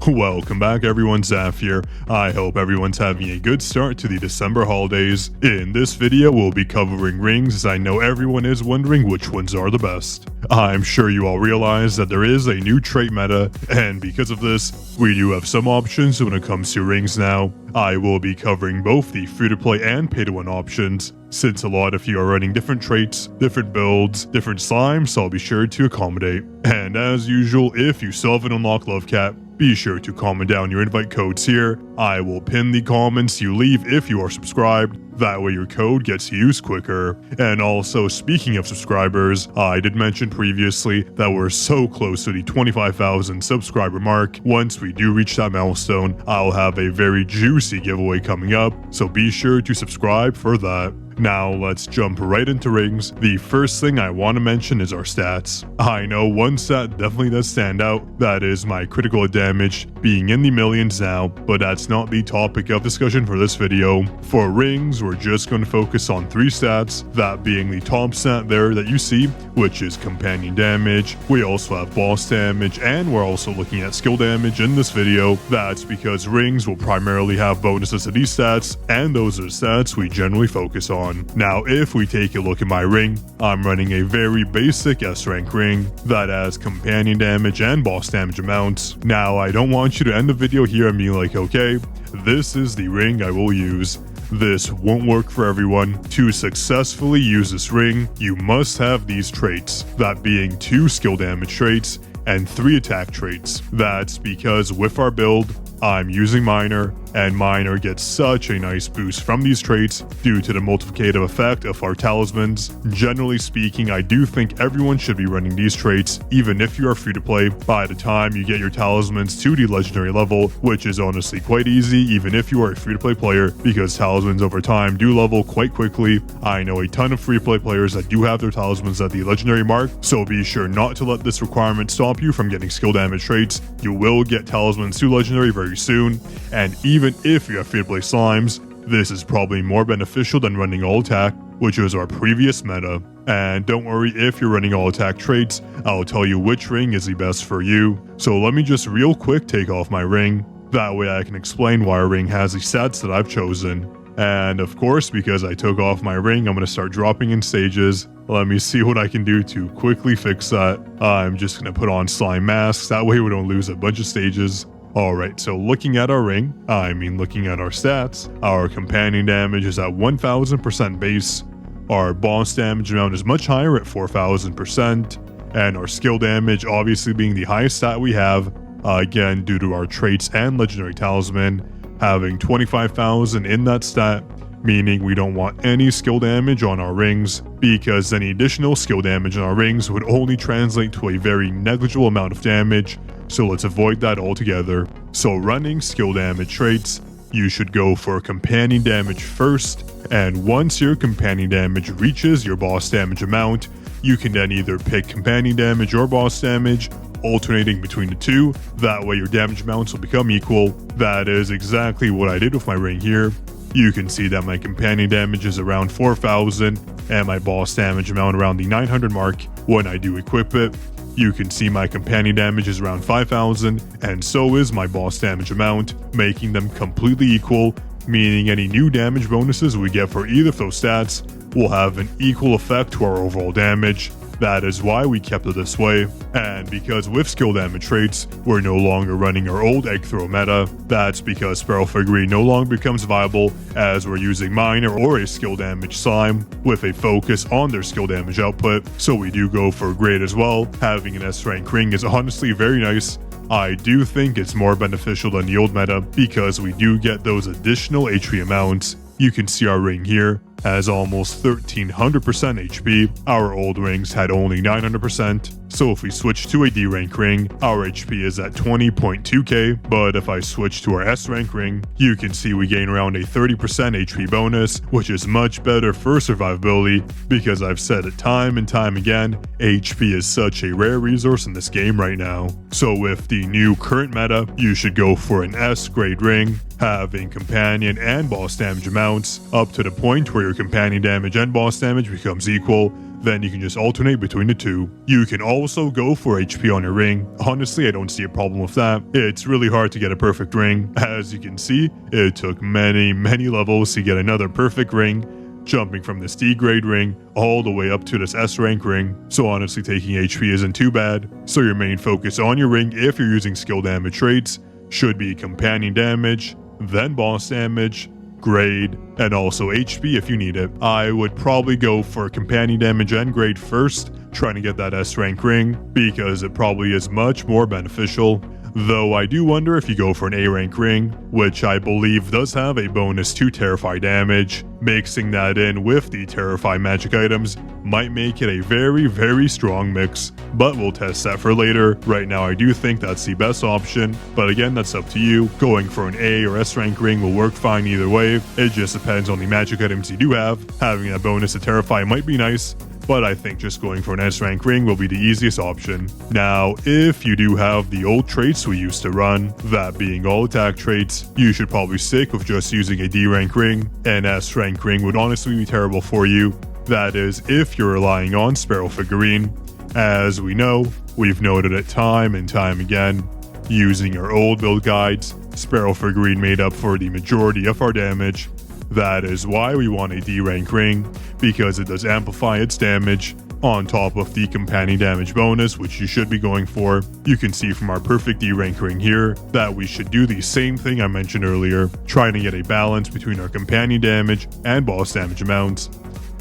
Welcome back everyone, Zaf here. I hope everyone's having a good start to the December holidays. In this video, we'll be covering rings, as I know everyone is wondering which ones are the best. I'm sure you all realize that there is a new trait meta, and because of this, we do have some options when it comes to rings now. I will be covering both the free-to-play and pay-to-win options, since a lot of you are running different traits, different builds, different slimes, so I'll be sure to accommodate. And as usual, if you still haven't unlocked Love Cat, be sure to comment down your invite codes here. I will pin the comments you leave if you are subscribed. That way your code gets used quicker. And also, speaking of subscribers, I did mention previously that we're so close to the 25,000 subscriber mark. Once we do reach that milestone, I'll have a very juicy giveaway coming up, so be sure to subscribe for that. Now let's jump right into rings. The first thing I want to mention is our stats. I know one stat definitely does stand out, that is my critical damage being in the millions now, but that's not the topic of discussion for this video. For rings, we're just going to focus on 3 stats, that being the top stat there that you see, which is companion damage. We also have boss damage, and we're also looking at skill damage in this video. That's because rings will primarily have bonuses to these stats, and those are the stats we generally focus on. Now, if we take a look at my ring, I'm running a very basic S rank ring that has companion damage and boss damage amounts. Now, I don't want you to end the video here and be like, okay, this is the ring I will use. This won't work for everyone. To successfully use this ring, you must have these traits, that being 2 skill damage traits and 3 attack traits. That's because with our build, I'm using Minor, and Minor gets such a nice boost from these traits due to the multiplicative effect of our talismans. Generally speaking, I do think everyone should be running these traits, even if you are free to play, by the time you get your talismans to the legendary level, which is honestly quite easy even if you are a free to play player, because talismans over time do level quite quickly. I know a ton of free to play players that do have their talismans at the legendary mark, so be sure not to let this requirement stop you from getting skill damage traits. You will get talismans to legendary very soon, and even if you have free to play slimes, this is probably more beneficial than running all attack, which was our previous meta. And don't worry, if you're running all attack traits, I'll tell you which ring is the best for you. So let me just real quick take off my ring, that way I can explain why our ring has the stats that I've chosen. And of course, because I took off my ring, I'm going to start dropping in stages. Let me see what I can do to quickly fix that. I'm just going to put on slime masks, that way we don't lose a bunch of stages. Alright, so looking at our ring, looking at our stats, our companion damage is at 1000% base, our boss damage amount is much higher at 4000%, and our skill damage obviously being the highest stat we have, again due to our traits and legendary talisman, having 25,000 in that stat, meaning we don't want any skill damage on our rings, because any additional skill damage on our rings would only translate to a very negligible amount of damage, so let's avoid that altogether. So running skill damage traits, you should go for companion damage first, and once your companion damage reaches your boss damage amount, you can then either pick companion damage or boss damage, alternating between the two. That way your damage amounts will become equal. That is exactly what I did with my ring here. You can see that my companion damage is around 4,000 and my boss damage amount around the 900 mark when I do equip it. You can see my companion damage is around 5,000 and so is my boss damage amount, making them completely equal, meaning any new damage bonuses we get for either of those stats will have an equal effect to our overall damage. That is why we kept it this way, and because with skill damage traits, we're no longer running our old egg throw meta. That's because Sparrow Figurine no longer becomes viable, as we're using Minor or a skill damage slime with a focus on their skill damage output, so we do go for great as well. Having an S rank ring is honestly very nice. I do think it's more beneficial than the old meta, because we do get those additional HP amounts. You can see our ring here has almost 1300% HP, our old rings had only 900%, so if we switch to a D rank ring, our HP is at 20.2k, but if I switch to our S rank ring, you can see we gain around a 30% HP bonus, which is much better for survivability, because I've said it time and time again, HP is such a rare resource in this game right now. So with the new current meta, you should go for an S grade ring, having companion and boss damage amounts up to the point where your companion damage and boss damage becomes equal, then you can just alternate between the two. You can also go for HP on your ring. Honestly, I don't see a problem with that. It's really hard to get a perfect ring. As you can see, it took many levels to get another perfect ring, jumping from this D grade ring all the way up to this S rank ring. So honestly, taking HP isn't too bad. So your main focus on your ring, if you're using skill damage traits, should be companion damage, then boss damage, grade, and also HP if you need it. I would probably go for companion damage and grade first, trying to get that S rank ring, because it probably is much more beneficial. Though I do wonder if you go for an A rank ring, which I believe does have a bonus to Terrify damage, mixing that in with the Terrify magic items might make it a very strong mix, but we'll test that for later. Right now I do think that's the best option, but again, that's up to you. Going for an A or S rank ring will work fine either way. It just depends on the magic items you do have. Having a bonus to Terrify might be nice, but I think just going for an S rank ring will be the easiest option. Now, if you do have the old traits we used to run, that being all attack traits, you should probably stick with just using a D rank ring. An S rank ring would honestly be terrible for you. That is, if you're relying on Sparrow Figurine. As we know, we've noted it time and time again, using our old build guides, Sparrow Figurine made up for the majority of our damage. That is why we want a D rank ring, because it does amplify its damage, on top of the companion damage bonus, which you should be going for. You can see from our perfect D rank ring here that we should do the same thing I mentioned earlier, trying to get a balance between our companion damage and boss damage amounts.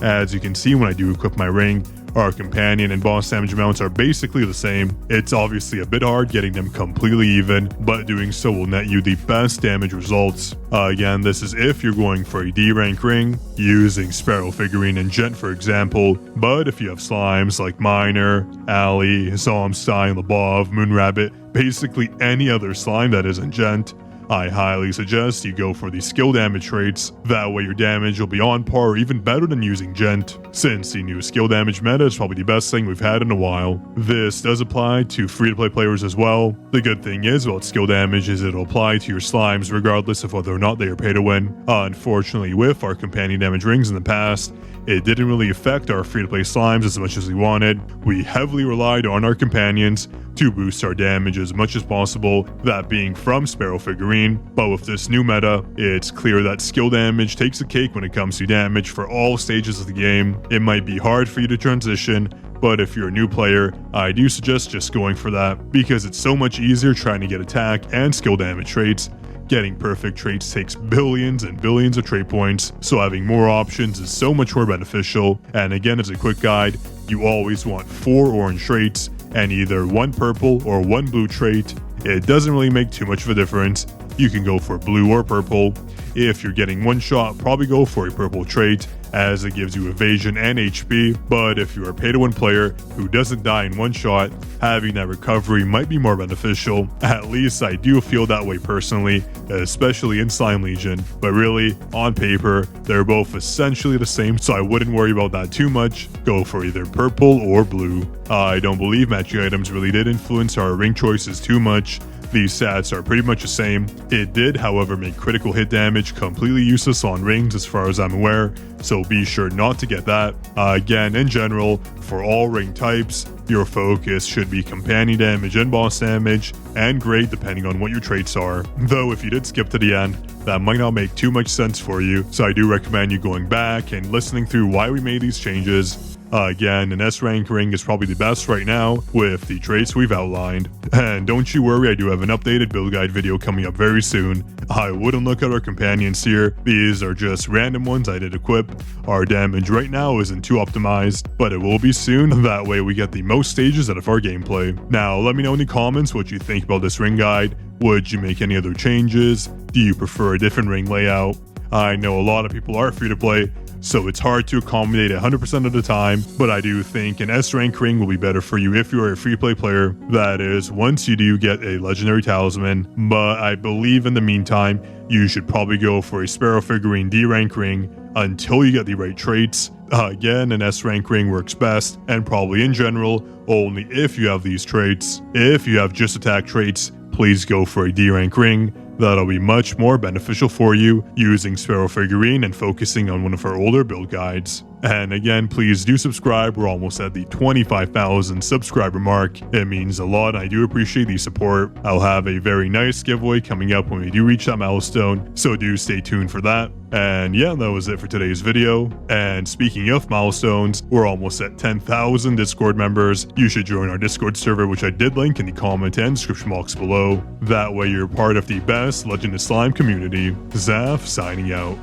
As you can see when I do equip my ring, our companion and boss damage amounts are basically the same. It's obviously a bit hard getting them completely even, but doing so will net you the best damage results. Again, this is if you're going for a D rank ring, using Sparrow Figurine and Gent for example, but if you have slimes like Miner, Ali, Zomstein, Labov, Moonrabbit, basically any other slime that isn't Gent, I highly suggest you go for the skill damage traits. That way your damage will be on par or even better than using Gent, since the new skill damage meta is probably the best thing we've had in a while. This does apply to free-to-play players as well. The good thing is about skill damage is it'll apply to your slimes regardless of whether or not they are pay to win. Unfortunately, with our companion damage rings in the past, it didn't really affect our free-to-play slimes as much as we wanted. We heavily relied on our companions to boost our damage as much as possible, that being from Sparrow Figurine. But with this new meta, it's clear that skill damage takes a cake when it comes to damage for all stages of the game. It might be hard for you to transition, but if you're a new player, I do suggest just going for that, because it's so much easier trying to get attack and skill damage traits. Getting perfect traits takes billions and billions of trait points, so having more options is so much more beneficial. And again, as a quick guide, you always want 4 orange traits and either 1 purple or 1 blue trait. It doesn't really make too much of a difference. You can go for blue or purple. If you're getting one shot, probably go for a purple trait, as it gives you evasion and HP, but if you're a pay-to-win player who doesn't die in one shot, having that recovery might be more beneficial. At least I do feel that way personally, especially in Slime Legion, but really, on paper, they're both essentially the same, so I wouldn't worry about that too much. Go for either purple or blue. I don't believe magic items really did influence our ring choices too much. These stats are pretty much the same. It did, however, make critical hit damage completely useless on rings as far as I'm aware, so be sure not to get that. Again, in general, for all ring types, your focus should be companion damage and boss damage, and grade depending on what your traits are. Though if you did skip to the end, that might not make too much sense for you, so I do recommend you going back and listening through why we made these changes. Again, an S rank ring is probably the best right now with the traits we've outlined. And don't you worry, I do have an updated build guide video coming up very soon. I wouldn't look at our companions here. These are just random ones I did equip. Our damage right now isn't too optimized, but it will be soon. That way we get the most stages out of our gameplay. Now, let me know in the comments what you think about this ring guide. Would you make any other changes? Do you prefer a different ring layout? I know a lot of people are free to play, so it's hard to accommodate 100% of the time, but I do think an S rank ring will be better for you if you're a free play player. That is, once you do get a legendary talisman, but I believe in the meantime, you should probably go for a Sparrow Figurine D rank ring until you get the right traits. Again, an S rank ring works best, and probably in general, only if you have these traits. If you have just attack traits, please go for a D rank ring. That'll be much more beneficial for you using Sparrow figurine and focusing on one of our older build guides. And again, please do subscribe. We're almost at the 25,000 subscriber mark. It means a lot. I do appreciate the support. I'll have a very nice giveaway coming up when we do reach that milestone, so do stay tuned for that. And yeah, that was it for today's video. And speaking of milestones, we're almost at 10,000 Discord members. You should join our Discord server, which I did link in the comment and description box below. That way you're part of the best Legend of Slime community. Zaf signing out.